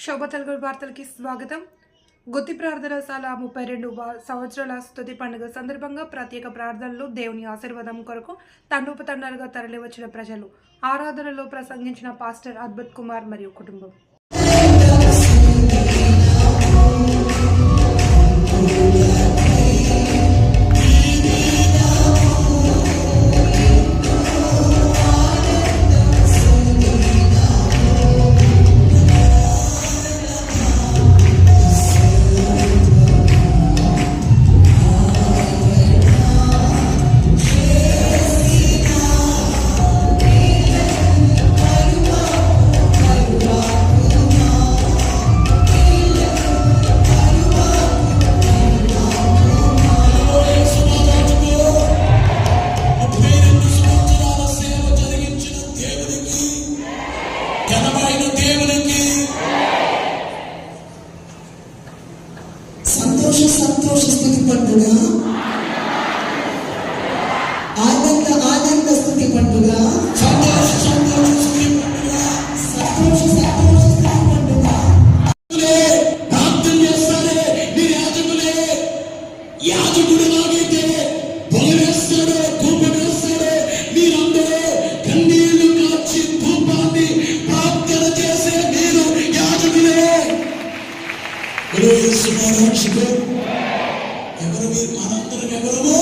శోభ తెలుగు వార్తలకి స్వాగతం. గుత్తి ప్రార్థనశాల 32 సంవత్సరాల స్తుతి పండుగ సందర్భంగా ప్రత్యేక ప్రార్థనలు, దేవుని ఆశీర్వాదం కొరకు తండోపతండాలుగా తరలివచ్చిన ప్రజలు, ఆరాధనలో ప్రసంగించిన పాస్టర్ అద్భుత్ కుమార్ మరియు కుటుంబం. సంతోష స్తుతి పండుగ, ఆనంద స్తుతి పండుగ, సంతోష స్తుతి పండుగ. ప్రార్థన చేస్తారే మీరు యాజకుడు లాగైతే పొగవేస్తాడో ధూపవేస్తాడో, మీరందరూ కన్నీళ్లు కాచి ధూపాన్ని ప్రార్థన చేసే మీరు యాజకులే. ఎవరు మీరు? మనందరం ఎవరము?